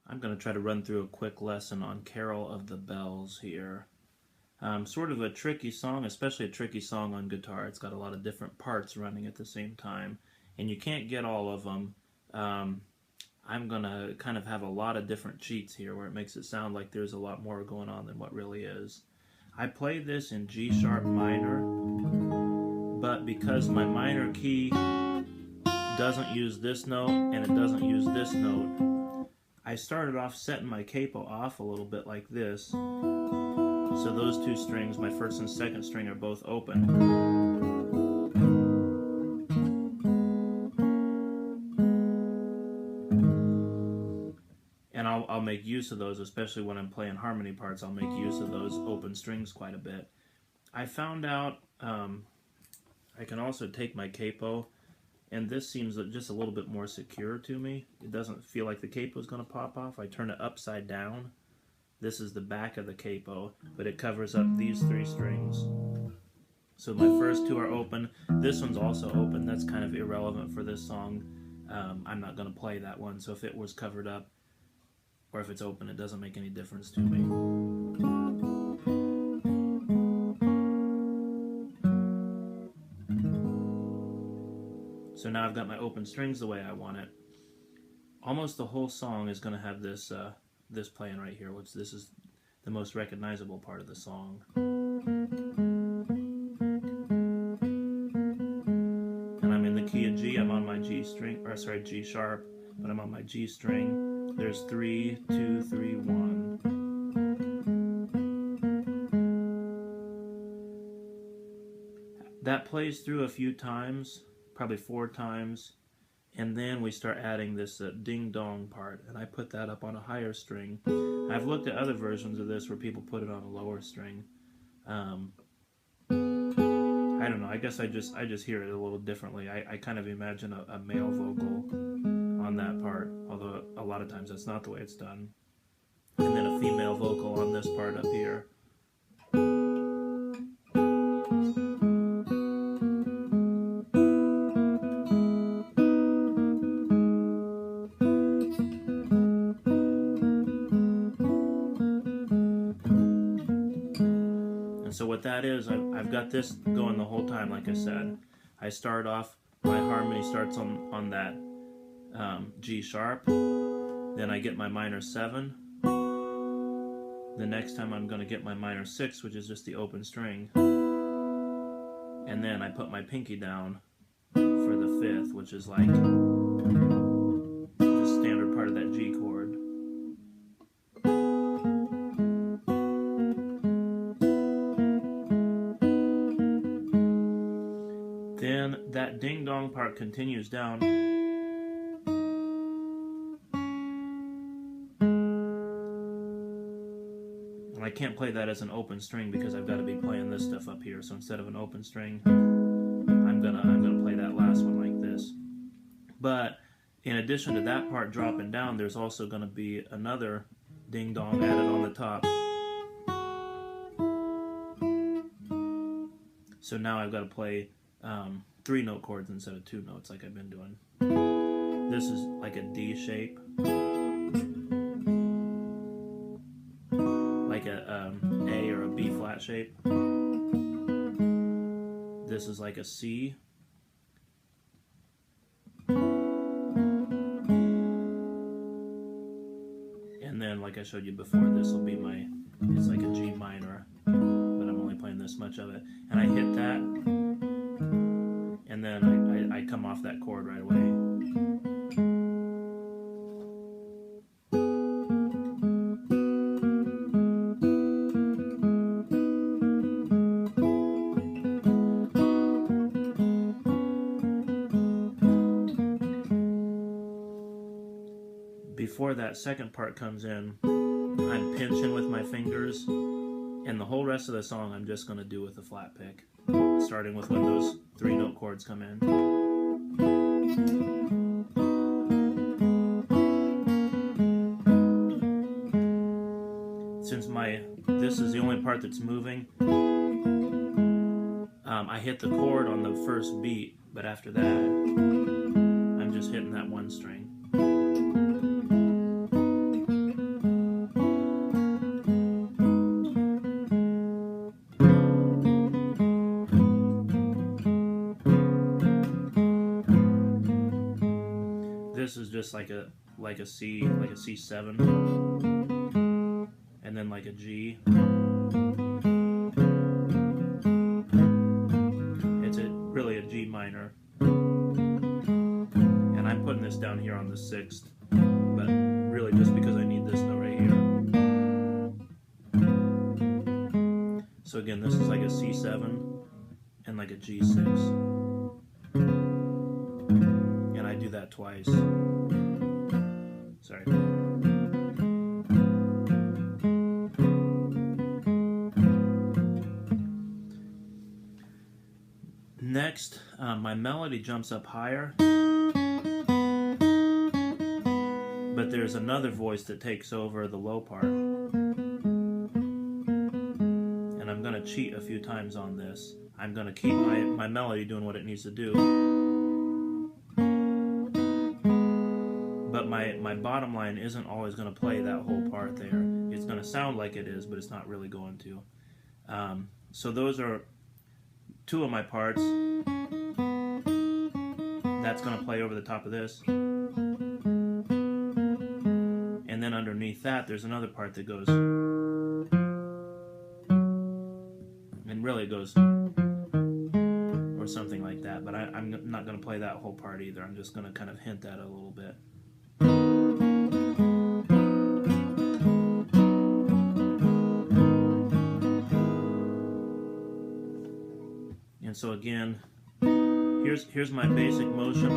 I'm going to try to run through a quick lesson on Carol of the Bells here. Sort of a tricky song, especially a tricky song on guitar. It's got a lot of different parts running at the same time, and you can't get all of them. I'm going to kind of have a lot of different cheats here where it makes it sound like there's a lot more going on than what really is. I play this in G sharp minor, but because my minor key doesn't use this note and it doesn't use this note, I started off setting my capo off a little bit like this. So those two strings, my first and second string, are both open. And I'll make use of those, especially when I'm playing harmony parts. I'll make use of those open strings quite a bit. I found out I can also take my capo, and this seems just a little bit more secure to me. It doesn't feel like the capo is going to pop off. I turn it upside down. This is the back of the capo, but it covers up these three strings. So my first two are open. This one's also open. That's kind of irrelevant for this song. I'm not going to play that one, so if it was covered up or if it's open, it doesn't make any difference to me. So now I've got my open strings the way I want it. Almost the whole song is going to have this this playing right here, which this is the most recognizable part of the song. And I'm in the key of G. I'm on my G string, or sorry, G sharp, but I'm on my G string. There's 3, 2, 3, 1. That plays through a few times, probably 4 times. And then we start adding this ding-dong part, and I put that up on a higher string. I've looked at other versions of this where people put it on a lower string. I don't know, I guess I just hear it a little differently. I kind of imagine a male vocal on that part, although a lot of times that's not the way it's done. And then a female vocal on this part up here. So what that is, I've got this going the whole time, like I said. I start off, my harmony starts on that G sharp, then I get my minor 7. The next time I'm going to get my minor 6, which is just the open string. And then I put my pinky down for the 5th, which is like the standard part of that G chord. Then that ding-dong part continues down. And I can't play that as an open string because I've got to be playing this stuff up here. So instead of an open string, I'm gonna play that last one like this. But in addition to that part dropping down, there's also going to be another ding-dong added on the top. So now I've got to play 3-note chords instead of 2 notes like I've been doing. This is like a D shape, like a A or a B flat shape. This is like a C. And then, like I showed you before, this will be it's like a G minor, but I'm only playing this much of it. And I hit that, and then I come off that chord right away. Before that second part comes in, I'm pinching with my fingers, and the whole rest of the song I'm just going to do with a flat pick, starting with when those 3-note chords come in. Since this is the only part that's moving, I hit the chord on the first beat, but after that, I'm just hitting that one string. this like a C, like a C7, and then like a G. It's really a G minor, and I'm putting this down here on the 6th, but really just because I need this note right here. So again, this is like a C7 and like a G6. And I do that twice. Sorry. Next, my melody jumps up higher, but there's another voice that takes over the low part. And I'm going to cheat a few times on this. I'm going to keep my melody doing what it needs to do. But my bottom line isn't always going to play that whole part there. It's going to sound like it is, but it's not really going to. So those are two of my parts. That's going to play over the top of this. And then underneath that, there's another part that goes. And really it goes. Or something like that. But I'm not going to play that whole part either. I'm just going to kind of hint at it a little bit. And so again, here's my basic motion.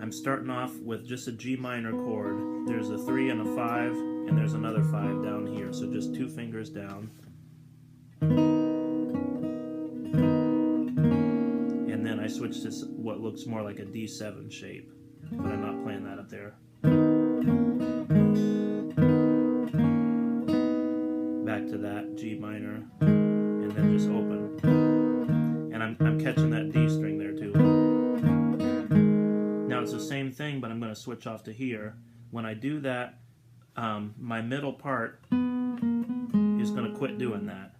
I'm starting off with just a G minor chord. There's a 3 and a 5, and there's another 5 down here. So just 2 fingers down. And then I switch to what looks more like a D7 shape, but I'm not playing that up there. Back to that G minor, and then just open. And I'm catching that D string there too. Now it's the same thing, but I'm going to switch off to here. When I do that, my middle part is going to quit doing that.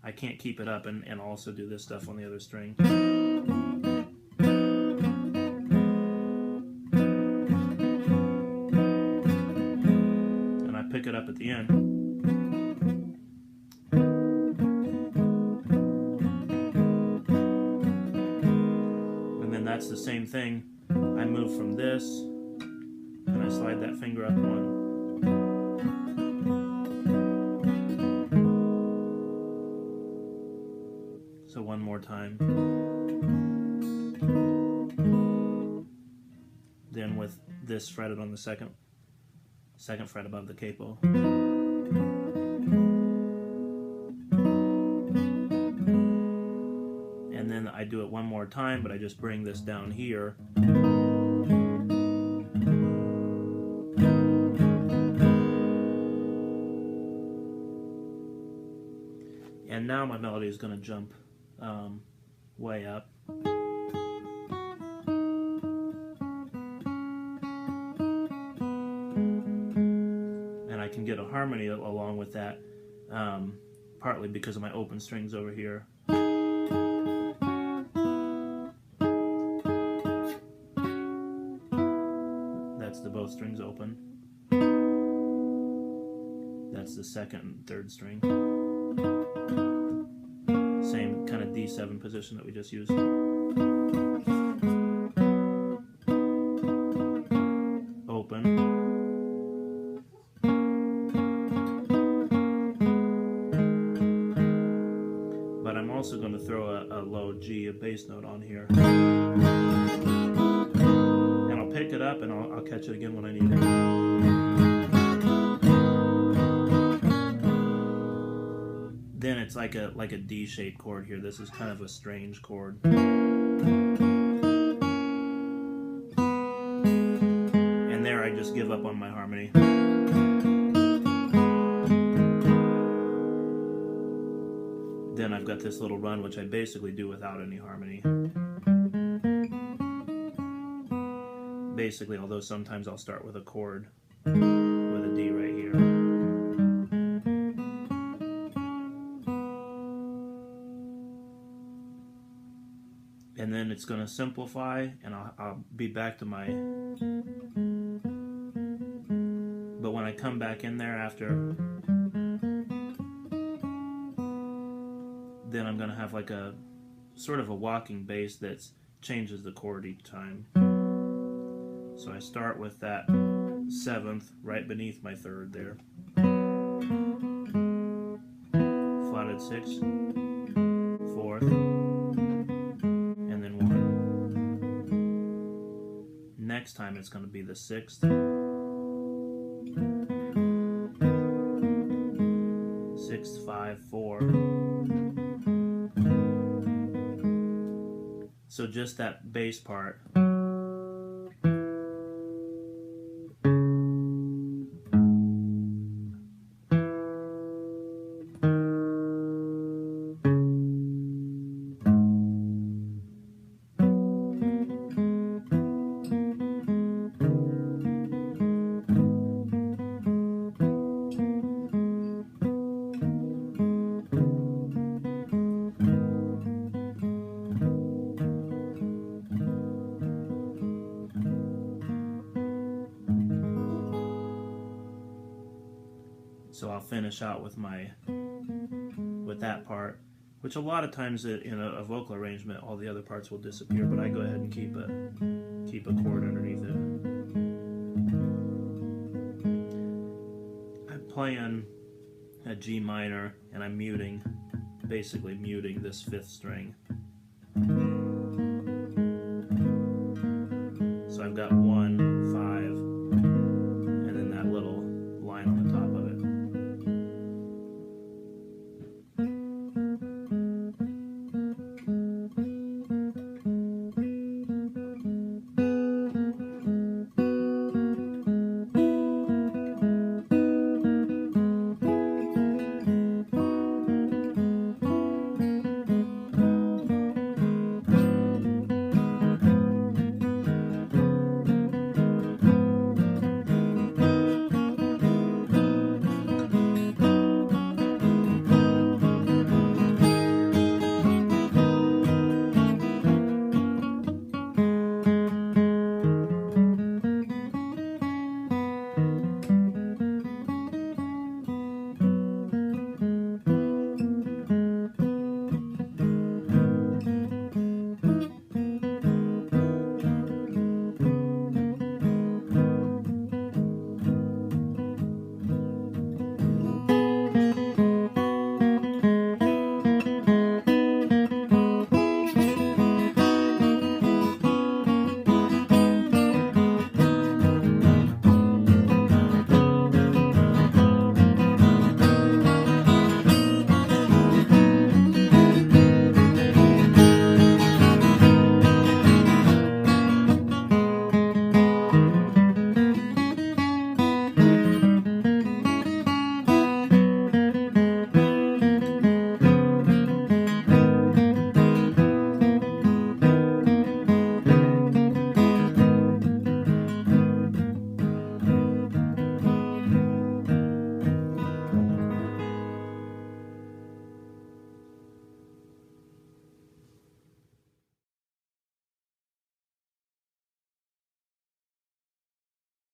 I can't keep it up and also do this stuff on the other string. And I pick it up at the end. That's the same thing. I move from this, and I slide that finger up one. So one more time. Then with this fretted on the second fret above the capo. And then I do it one more time, but I just bring this down here. And now my melody is going to jump way up. And I can get a harmony along with that, partly because of my open strings over here. The both strings open. That's the second and third string. Same kind of D7 position that we just used. Open. But I'm also going to throw a low G, a bass note on here. Pick it up and I'll catch it again when I need it. Then it's like a D-shaped chord here. This is kind of a strange chord. And there I just give up on my harmony. Then I've got this little run which I basically do without any harmony. Basically, although sometimes I'll start with a chord with a D right here. And then it's going to simplify, and I'll be back to my I come back in there after, then I'm going to have like a sort of a walking bass that changes the chord each time. So I start with that 7th right beneath my 3rd there. Flatted 6th, 4th, and then 1. Next time it's going to be the 6th, 6th, 5, 4. So just that bass part. So I'll finish out with that part, which a lot of times in a vocal arrangement, all the other parts will disappear, but I go ahead and keep a chord underneath it. I'm playing a G minor, and I'm basically muting this 5th string. So I've got 1,